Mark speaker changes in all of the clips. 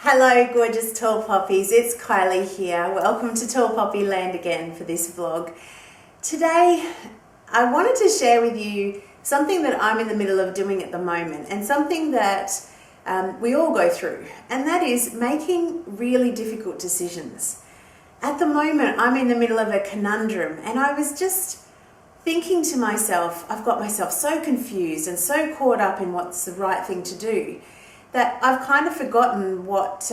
Speaker 1: Hello gorgeous tall poppies, it's Kylie here. Welcome to Tall Poppy Land again for this vlog. Today I wanted to share with you something that I'm in the middle of doing at the moment and something that we all go through, and that is making really difficult decisions. At the moment I'm in the middle of a conundrum, and I was just thinking to myself, I've got myself so confused and so caught up in what's the right thing to do that I've kind of forgotten what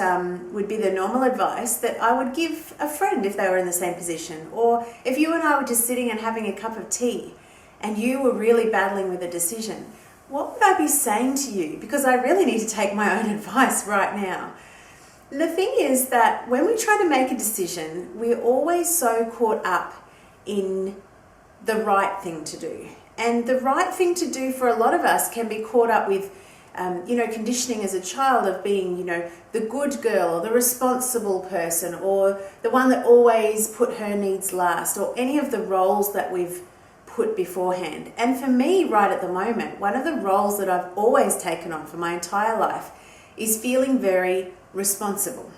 Speaker 1: would be the normal advice that I would give a friend if they were in the same position, or if you and I were just sitting and having a cup of tea and you were really battling with a decision. What would I be saying to you? Because I really need to take my own advice right now. The thing is that when we try to make a decision, we're always so caught up in the right thing to do. And the right thing to do for a lot of us can be caught up with conditioning as a child of being, the good girl or the responsible person or the one that always put her needs last, or any of the roles that we've put beforehand. And for me right at the moment, one of the roles that I've always taken on for my entire life is feeling very responsible.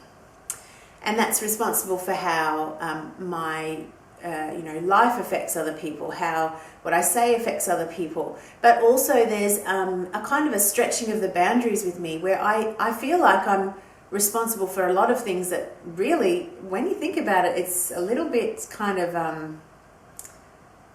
Speaker 1: And that's responsible for how my life affects other people, how what I say affects other people. But also there's a kind of a stretching of the boundaries with me where I feel like I'm responsible for a lot of things that really, when you think about it, it's a little bit kind of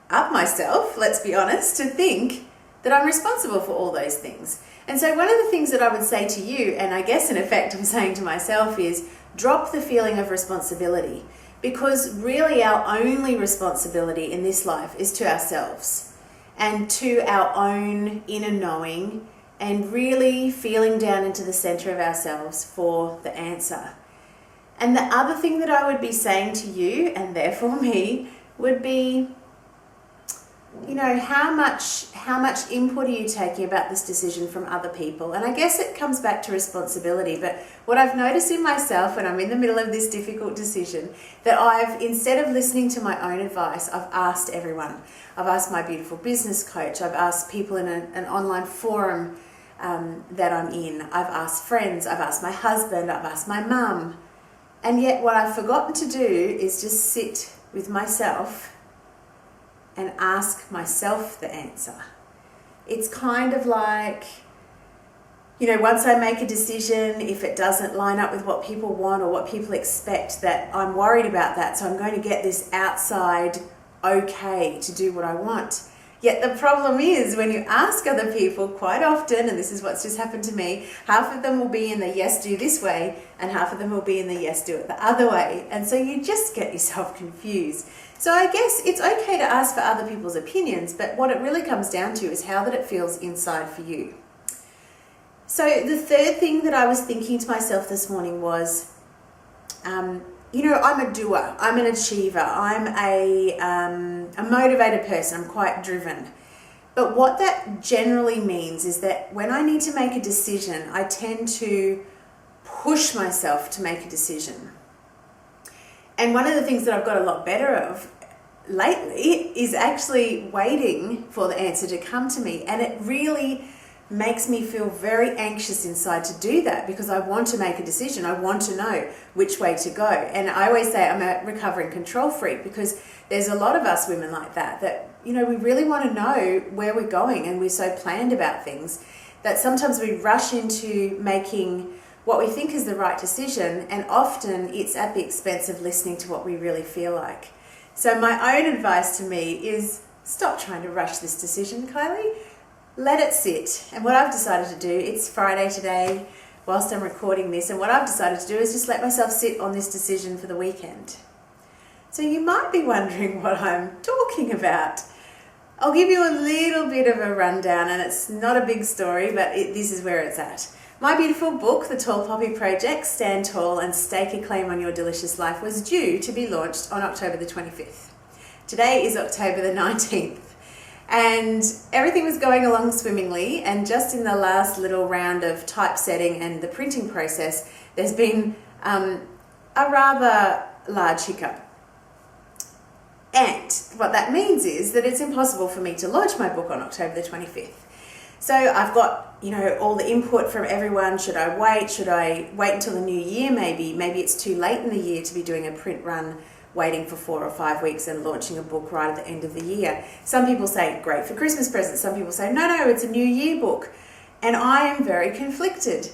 Speaker 1: up myself, let's be honest, to think that I'm responsible for all those things. And so one of the things that I would say to you, and I guess in effect I'm saying to myself, is drop the feeling of responsibility. Because really our only responsibility in this life is to ourselves and to our own inner knowing, and really feeling down into the center of ourselves for the answer. And the other thing that I would be saying to you, and therefore me, would be, how much input are you taking about this decision from other people? And I guess it comes back to responsibility. But what I've noticed in myself when I'm in the middle of this difficult decision, that instead of listening to my own advice, I've asked everyone. I've asked my beautiful business coach. I've asked people in an online forum that I'm in. I've asked friends. I've asked my husband. I've asked my mum. And yet what I've forgotten to do is just sit with myself and ask myself the answer. It's kind of like, once I make a decision, if it doesn't line up with what people want or what people expect, that I'm worried about that, so I'm going to get this outside okay to do what I want. Yet the problem is, when you ask other people, quite often, and this is what's just happened to me, half of them will be in the yes, do this way, and half of them will be in the yes, do it the other way. And so you just get yourself confused. So I guess it's okay to ask for other people's opinions, but what it really comes down to is how that it feels inside for you. So the third thing that I was thinking to myself this morning was, I'm a doer, I'm an achiever, I'm a motivated person, I'm quite driven. But what that generally means is that when I need to make a decision, I tend to push myself to make a decision. And one of the things that I've got a lot better of lately is actually waiting for the answer to come to me. And it really makes me feel very anxious inside to do that, because I want to make a decision. I want to know which way to go. And I always say I'm a recovering control freak, because there's a lot of us women like that, we really want to know where we're going, and we're so planned about things that sometimes we rush into making what we think is the right decision, and often it's at the expense of listening to what we really feel like. So my own advice to me is, stop trying to rush this decision, Kylie. Let it sit. And what I've decided to do, it's Friday today whilst I'm recording this, and what I've decided to do is just let myself sit on this decision for the weekend. So you might be wondering what I'm talking about. I'll give you a little bit of a rundown, and it's not a big story, but this is where it's at. My beautiful book, The Tall Poppy Project, Stand Tall and Stake a Claim on Your Delicious Life, was due to be launched on October the 25th. Today is October the 19th. And everything was going along swimmingly, and just in the last little round of typesetting and the printing process, there's been a rather large hiccup. And what that means is that it's impossible for me to launch my book on October the 25th. So I've got, all the input from everyone. Should I wait? Should I wait until the new year maybe? Maybe it's too late in the year to be doing a print run, waiting for 4 or 5 weeks and launching a book right at the end of the year. Some people say, great for Christmas presents. Some people say, no, it's a New Year book. And I am very conflicted.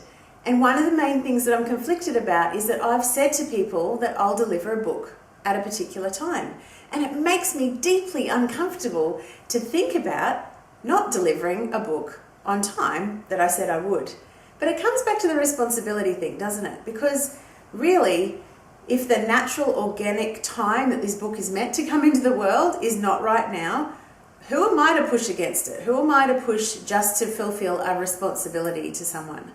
Speaker 1: And one of the main things that I'm conflicted about is that I've said to people that I'll deliver a book at a particular time. And it makes me deeply uncomfortable to think about not delivering a book on time that I said I would. But it comes back to the responsibility thing, doesn't it? Because really, if the natural organic time that this book is meant to come into the world is not right now, who am I to push against it? Who am I to push just to fulfill a responsibility to someone?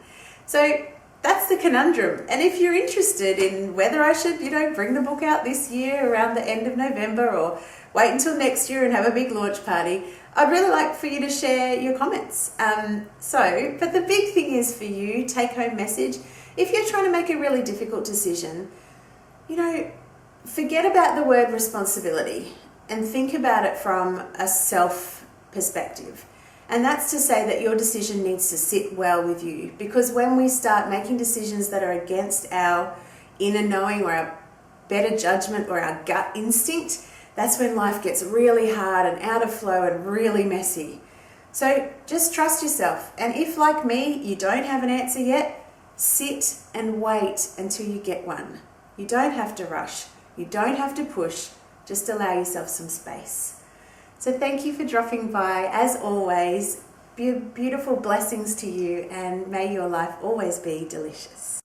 Speaker 1: So that's the conundrum. And if you're interested in whether I should, bring the book out this year around the end of November or wait until next year and have a big launch party, I'd really like for you to share your comments. But the big thing is for you, take home message, if you're trying to make a really difficult decision, forget about the word responsibility and think about it from a self perspective. And that's to say that your decision needs to sit well with you, because when we start making decisions that are against our inner knowing or our better judgment or our gut instinct, that's when life gets really hard and out of flow and really messy. So just trust yourself. And if, like me, you don't have an answer yet, sit and wait until you get one. You don't have to rush. You don't have to push. Just allow yourself some space. So thank you for dropping by. As always, beautiful blessings to you, and may your life always be delicious.